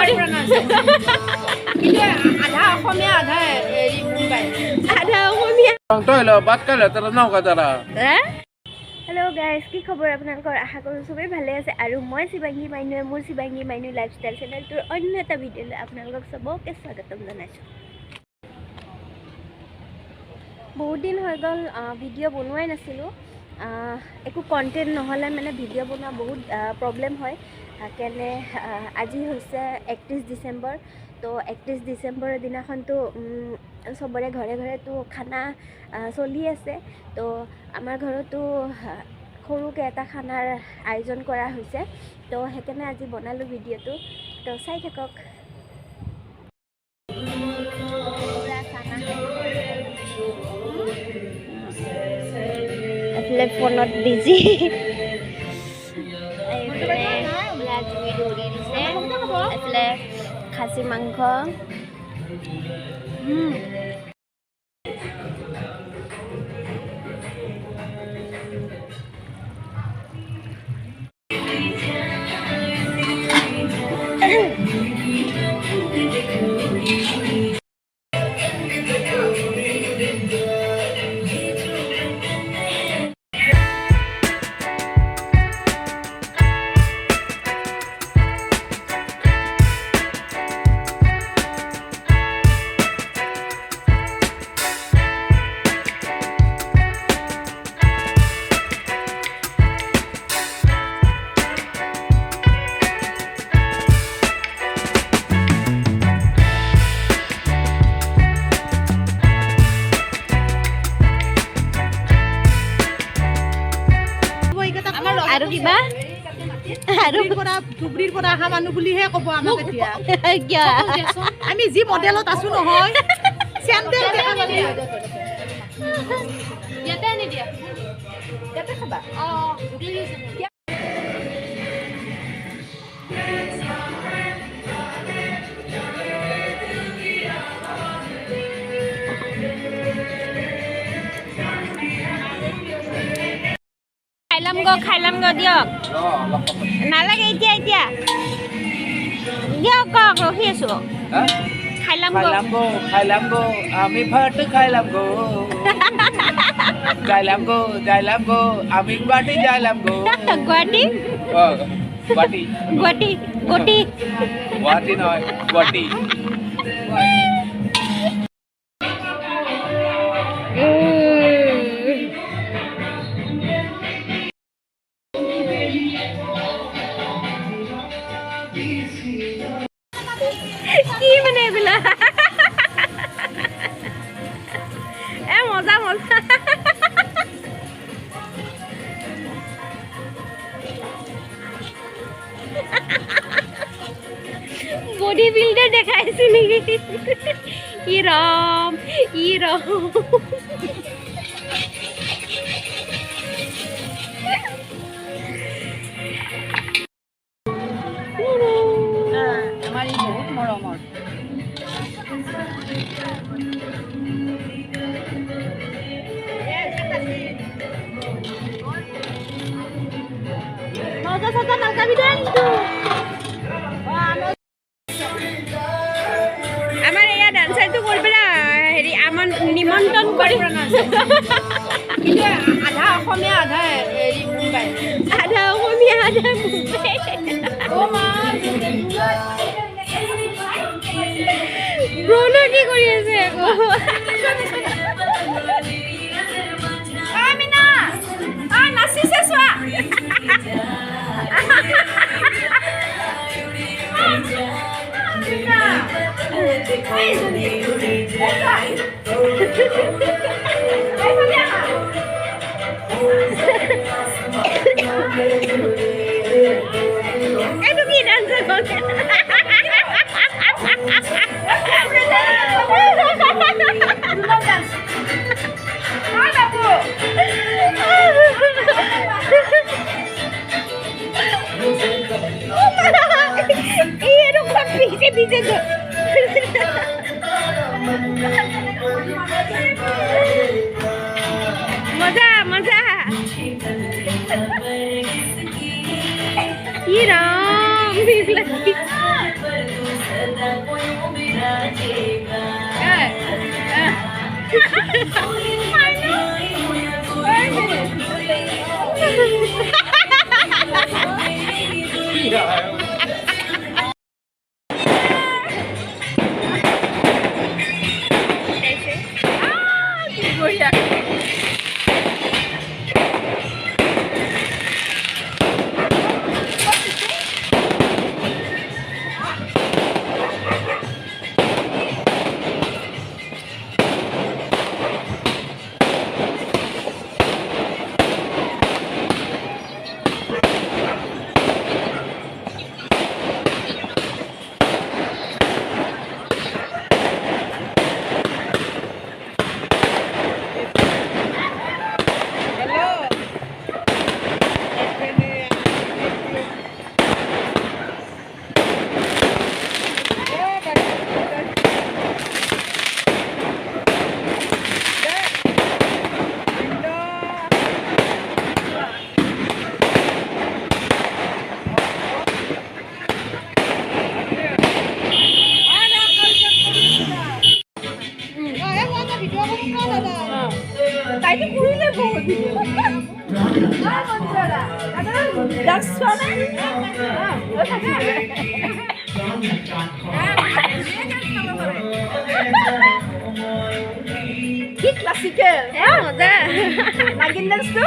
কৰি আধা অসমীয়া আধা মুম্বাই আধা অসমীয়া তই ল বাত কালে তারা নাও কাটারা হেল্ল' গাইজ কি খবৰ আপোনালোকৰ আশা কৰোঁ চবেই ভালে আছে আৰু মই শিৱাংগী মাইনুৱে মোৰ শিৱাংগী মাইনু লাইফষ্টাইল চেনেলটোৰ অন্য এটা ভিডিঅ'লৈ আপোনালোকক চবকে স্বাগতম জনাইছোঁ বহুত দিন হৈ গ'ল ভিডিঅ' বনোৱাই নাছিলোঁ একো কণ্টেণ্ট নহ'লে মানে ভিডিঅ' বনোৱা বহুত প্ৰব্লেম হয় কেনে আজি হৈছে 31 ডিচেম্বৰ তো 31 ডিচেম্বৰৰ দিনাখনতো চবৰে ঘৰে ঘৰেতো খানা চলি আছে তো আমাৰ ঘৰতো সৰুকৈ এটা খানাৰ আয়োজন কৰা হৈছে তো সেইকাৰণে আজি বনালোঁ ভিডিঅ'টো তো চাই থাকক এফালে ফোনত বিজি জুই ধৰি দিছে এফালে খাচী মাংস আৰু কিবা আৰু পৰা ধুবুৰীৰ পৰা অহা মানুহ বুলিহে ক'ব আমাক এতিয়া আমি যি মডেলত আছো নহয় চেণ্ডেল দেখা পালে ইয়াতে আনি দিয়া ইয়াতে খাবা খাই লম গো দিয়ক নালাগে এতিয়া দিয়ক কওক ৰখি আছোঁ খাই লম গো আমি ভাত খাইলাম গো যাইলাম গো আমি বাটি যাইলাম গো গুৱাহাটী গুৱাহাটী নয় গুৱাহাটী কি মানে এইবিলাক মজা বডি বিল্ডাৰ দেখাইছে নেকি ইৰম আমাৰ ই বহুত মৰমৰ মজা নাচাবি দেন আমাৰ এয়া ডান্সাৰটো কৰিব হেৰি আমাৰ নিমন্ত্ৰণ কৰি কিন্তু আধা অসমীয়া আধা মুম্বাই আধা অসমীয়া আধা মুম্বাই ব্ৰণ কি কৰি আছে আকৌ নাচিছে চোৱা এইটো কি ডান্স पीछे তাইতো কৰিলে বহুত ডান্স চোৱা নাই কি ক্লাছিকেল মজা নাগিন ডান্সটো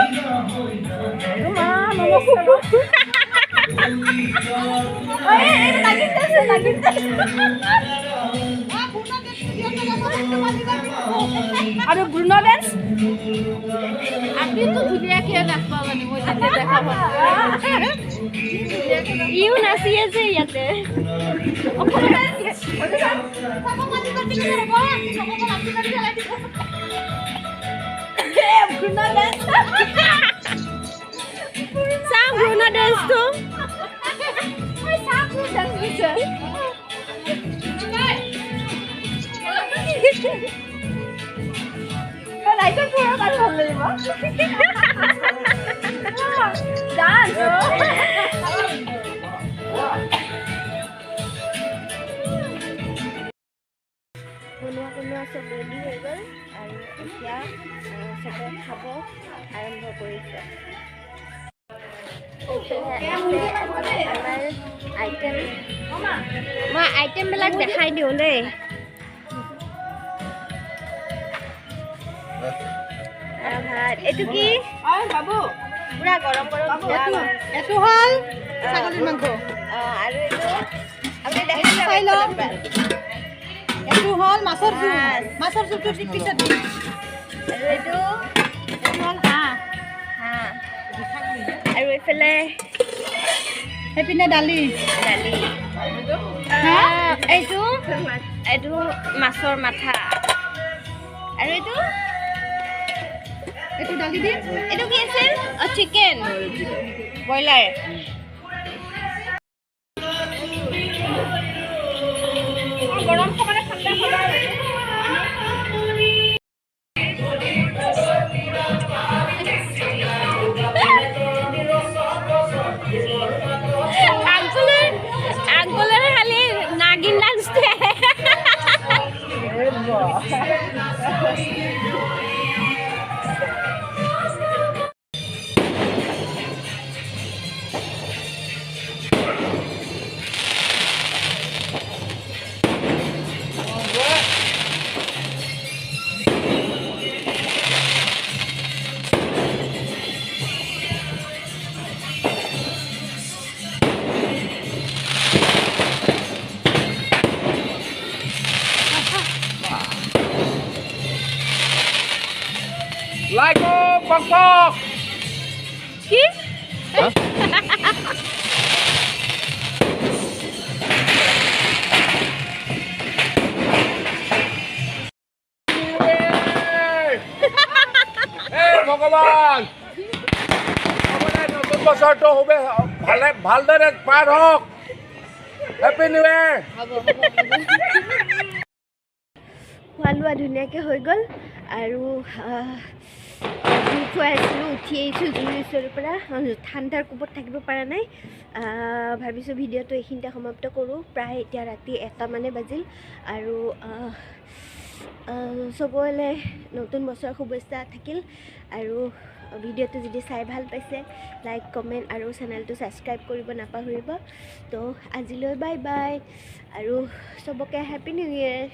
নাগিন ডান্স আৰু ব্ৰুনো ডান্স আপুনিতো ধুনীয়াকৈ নাচিব মানে মই যেতিয়া দেখা পাওঁ ইও নাচি আছে ইয়াতে চাওঁ ব্ৰুনো ডান্সটো লাইটৰ পোহৰত আৰু ভাল লাগিব ডান্স বনোৱা চব ৰেডি হৈ গ'ল আৰু এতিয়া চবে খাব আৰম্ভ কৰিছে মই আইটেমবিলাক দেখাই দিওঁ দেই ভাত এইটো কি বাবু পুৰা গৰম গৰম এইটো হ'ল ছাগলীৰ মাংস আৰু এইটো আপুনি চাই লওক দেখাই এইটো হ'ল মাছৰ জোল মাছৰ জোলটো পিছত দিম আৰু এইটো হ'ল হাঁহ আৰু এইফালে সেইপিনে দালি এইটো মাছৰ মাথা আৰু এইটো দালি দিম এইটো কি আছিল চিকেন ব্ৰইলাৰ গৰম খাবলৈ ঠাণ্ডা খাবলৈ আঙ্কুলেৰ খালি নাগিন ডান্স Like bok bok. কি ভগৱান নতুন বছৰটো খুবেই ভালদৰে পাৰ হওক হেপী নিউ ইয়েৰ খোৱা লোৱা ধুনীয়াকৈ হৈ গ'ল আৰু জুই খুৱাই আছিলোঁ, উঠি আহিছোঁ জুইৰ ওচৰৰ পৰা। ঠাণ্ডাৰ কোবত থাকিব পৰা নাই। ভাবিছোঁ ভিডিঅ'টো এইখিনিতে সমাপ্ত কৰোঁ। প্ৰায় এতিয়া ৰাতি 1টা মানে বাজিল। আৰু চবলৈ নতুন বছৰৰ শুভেচ্ছা থাকিল। আৰু ভিডিঅ'টো যদি চাই ভাল পাইছে লাইক কমেণ্ট আৰু চেনেলটো ছাবস্ক্ৰাইব কৰিব নাপাহৰিব। তো আজিলৈ বাই বাই আৰু চবকে হেপী নিউ ইয়েৰ।